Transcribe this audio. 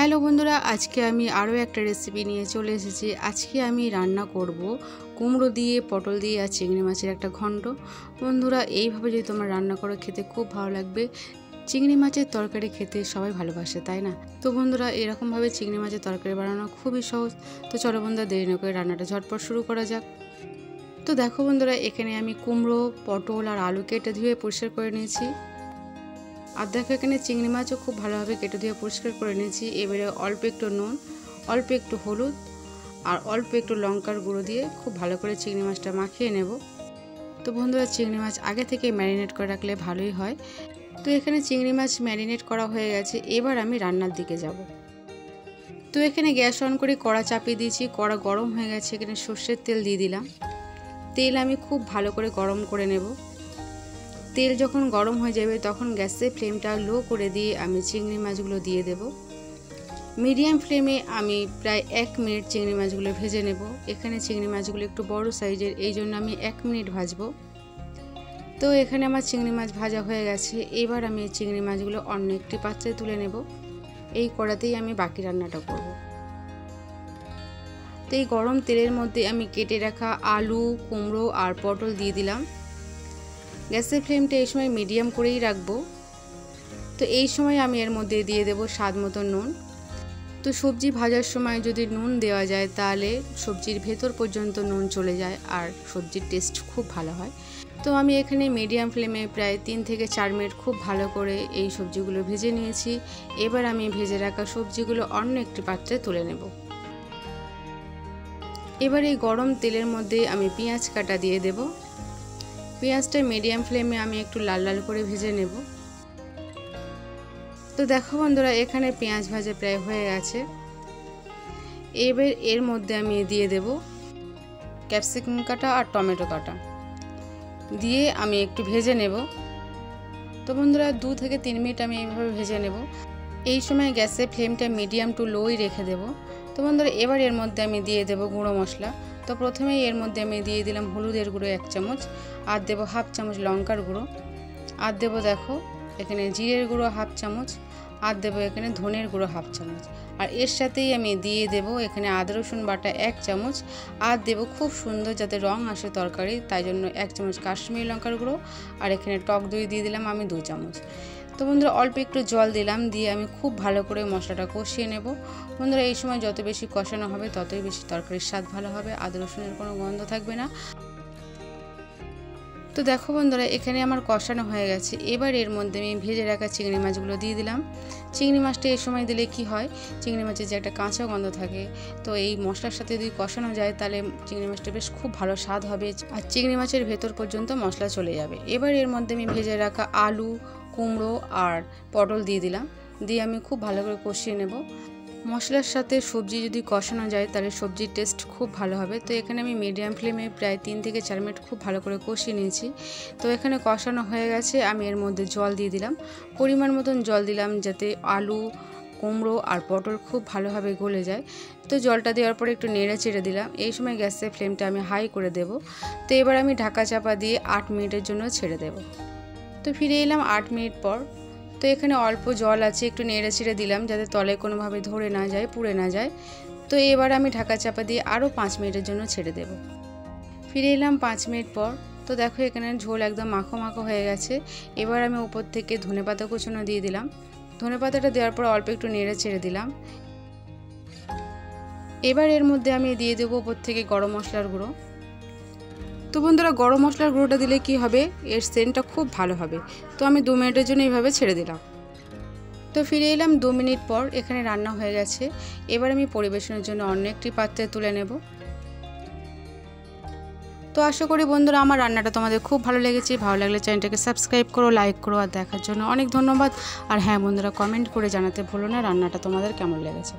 Hello বন্ধুরা, আজকে আমি আরও একটা রেসিপি নিয়ে চলে এসেছি। আজকে আমি রান্না করব কুমড়ো দিয়ে, পটল দিয়ে আর চিংড়ি মাছের একটা ঘন্ট। বন্ধুরা, এইভাবে যদি তোমরা রান্না করো খেতে খুব ভালো লাগবে। চিংড়ি মাছের তরকারি খেতে সবাই ভালোবাসে, তাই না? তো বন্ধুরা, এরকমভাবে চিংড়ি মাছের তরকারি বানানো খুবই সহজ। তো চলো বন্ধুরা, দেরি না করে রান্নাটা ঝটপট শুরু করা যাক। তো দেখো বন্ধুরা, এখানে আমি কুমড়ো, পটল আর আলু কেটে ধুয়ে পরিষ্কার করে নিয়েছি। আর দেখো, এখানে চিংড়ি মাছও খুব ভালোভাবে কেটে ধুয়ে পরিষ্কার করে নিয়েছি। এবারে অল্প একটু নুন, অল্প একটু হলুদ আর অল্প একটু লঙ্কার গুঁড়ো দিয়ে খুব ভালো করে চিংড়ি মাছটা মাখিয়ে নেব। তো বন্ধুরা, চিংড়ি মাছ আগে থেকে ম্যারিনেট করে রাখলে ভালোই হয়। তো এখানে চিংড়ি মাছ ম্যারিনেট করা হয়ে গেছে। এবার আমি রান্নার দিকে যাব। তো এখানে গ্যাস অন করে কড়া চাপিয়ে দিয়েছি। কড়া গরম হয়ে গেছে। এখানে সর্ষের তেল দিয়ে দিলাম। তেল আমি খুব ভালো করে গরম করে নেব। তেল যখন গরম হয়ে যাবে তখন গ্যাসের ফ্লেমটা লো করে দিয়ে আমি চিংড়ি মাছগুলো দিয়ে দেব। মিডিয়াম ফ্লেমে আমি প্রায় 1 মিনিট চিংড়ি মাছগুলো ভেজে নেব। এখানে চিংড়ি মাছগুলো একটু বড় সাইজের, এই জন্য আমি 1 মিনিট ভাজবো। তো এখানে আমার চিংড়ি মাছ ভাজা হয়ে গেছে। এবার আমি চিংড়ি মাছগুলো অন্য একটি পাত্রে তুলে নেব। এই কড়াতেই আমি বাকি রান্নাটা করব। তো এই গরম তেলের মধ্যে আমি কেটে রাখা আলু, কুমড়ো আর পটল দিয়ে দিলাম। গ্যাসের ফ্লেমটা এই সময় মিডিয়াম করেই রাখবো। তো এই সময় আমি এর মধ্যে দিয়ে দেব স্বাদ মতো নুন। তো সবজি ভাজার সময় যদি নুন দেওয়া যায় তাহলে সবজির ভেতর পর্যন্ত নুন চলে যায় আর সবজির টেস্ট খুব ভালো হয়। তো আমি এখানে মিডিয়াম ফ্লেমে প্রায় 3 থেকে 4 মিনিট খুব ভালো করে এই সবজিগুলো ভেজে নিয়েছি। এবার আমি ভেজে রাখা সবজিগুলো অন্য একটি পাত্রে তুলে নেব। এবার এই গরম তেলের মধ্যে আমি পেঁয়াজ কাটা দিয়ে দেব। পেঁয়াজটা মিডিয়াম ফ্লেমে আমি একটু লাল লাল করে ভেজে নেব। তো দেখো বন্ধুরা, এখানে পেঁয়াজ ভাজা প্রায় হয়ে গেছে। এবার এর মধ্যে আমি দিয়ে দেব ক্যাপসিকাম কাটা আর টমেটো কাটা দিয়ে আমি একটু ভেজে নেব। তো বন্ধুরা, 2 থেকে 3 মিনিট আমি এইভাবে ভেজে নেব। এই সময় গ্যাসের ফ্লেমটা মিডিয়াম টু লোই রেখে দেব। তো বন্ধুরা, এবার এর মধ্যে আমি দিয়ে দেব গুঁড়ো মশলা। তো প্রথমেই এর মধ্যে আমি দিয়ে দিলাম হলুদের গুঁড়ো 1 চামচ, আর দেব 1/2 চামচ লঙ্কার গুঁড়ো, আর দেব দেখো এখানে জিরের গুঁড়ো 1/2 চামচ, আর দেবো এখানে ধনের গুঁড়ো 1/2 চামচ, আর এর সাথেই আমি দিয়ে দেব এখানে আদা রসুন বাটা 1 চামচ, আর দেব খুব সুন্দর যাতে রং আসে তরকারি তাই জন্য 1 চামচ কাশ্মীরি লঙ্কার গুঁড়ো, আর এখানে টক দই দিয়ে দিলাম আমি 2 চামচ। তো বন্ধুরা, অল্প একটু জল দিলাম, দিয়ে আমি খুব ভালো করে মশলাটা কষিয়ে নেব। বন্ধুরা, এই সময় যত বেশি কষানো হবে ততই বেশি তরকারির স্বাদ ভালো হবে, আদা রসুনের কোনো গন্ধ থাকবে না। তো দেখো বন্ধুরা, এখানে আমার কষানো হয়ে গেছে। এবার এর মধ্যে আমি ভেজে রাখা চিংড়ি মাছগুলো দিয়ে দিলাম। চিংড়ি মাছটা এই সময় দিলে কি হয়, চিংড়ি মাছের যে একটা কাঁচা গন্ধ থাকে, তো এই মশলার সাথে যদি কষানো যায় তাহলে চিংড়ি মাছটা বেশ খুব ভালো স্বাদ হবে আর চিংড়ি মাছের ভেতর পর্যন্ত মশলা চলে যাবে। এবার এর মধ্যে আমি ভেজে রাখা আলু, কুমড়ো আর পটল দিয়ে দিলাম, দিয়ে আমি খুব ভালো করে কষিয়ে নেব। মশলার সাথে সবজি যদি কষানো যায় তাহলে সবজির টেস্ট খুব ভালো হবে। তো এখানে আমি মিডিয়াম ফ্লেমে প্রায় 3 থেকে 4 মিনিট খুব ভালো করে কষিয়ে নিয়েছি। তো এখানে কষানো হয়ে গেছে। আমি এর মধ্যে জল দিয়ে দিলাম, পরিমাণ মতন জল দিলাম যাতে আলু, কুমড়ো আর পটল খুব ভালোভাবে গলে যায়। তো জলটা দেওয়ার পরে একটু নেড়ে চেড়ে দিলাম। এই সময় গ্যাসের ফ্লেমটা আমি হাই করে দেব। তো এবার আমি ঢাকা চাপা দিয়ে 8 মিনিটের জন্য ছেড়ে দেব। তো ফিরে এলাম 8 মিনিট পর। তো এখানে অল্প জল আছে, একটু নেড়ে ছেড়ে দিলাম যাতে তলায় কোনোভাবে ধরে না যায়, পুড়ে না যায়। তো এবার আমি ঢাকা চাপা দিয়ে আরও 5 মিনিটের জন্য ছেড়ে দেব। ফিরে এলাম 5 মিনিট পর। তো দেখো এখানে ঝোল একদম মাখো মাখো হয়ে গেছে। এবার আমি উপর থেকে ধনেপাতা কুচনো দিয়ে দিলাম। ধনেপাতাটা দেওয়ার পর অল্প একটু নেড়ে ছেড়ে দিলাম। এবার এর মধ্যে আমি দিয়ে দেবো উপর থেকে গরম মশলার গুঁড়ো। তো বন্ধুরা, গরম মশলার গুঁড়োটা দিলে কি হবে, এর সেন্টটা খুব ভালো হবে। তো আমি 2 মিনিটের জন্য এইভাবে ছেড়ে দিলাম। তো ফিরে এলাম 2 মিনিট পর। এখানে রান্না হয়ে গেছে। এবার আমি পরিবেশনের জন্য অন্য একটি পাত্রে তুলে নেব। তো আশা করি বন্ধুরা আমার রান্নাটা তোমাদের খুব ভালো লেগেছে। ভালো লাগলে চ্যানেলটাকে সাবস্ক্রাইব করো, লাইক করো, আর দেখার জন্য অনেক ধন্যবাদ। আর হ্যাঁ বন্ধুরা, কমেন্ট করে জানাতে ভুলো না রান্নাটা তোমাদের কেমন লেগেছে।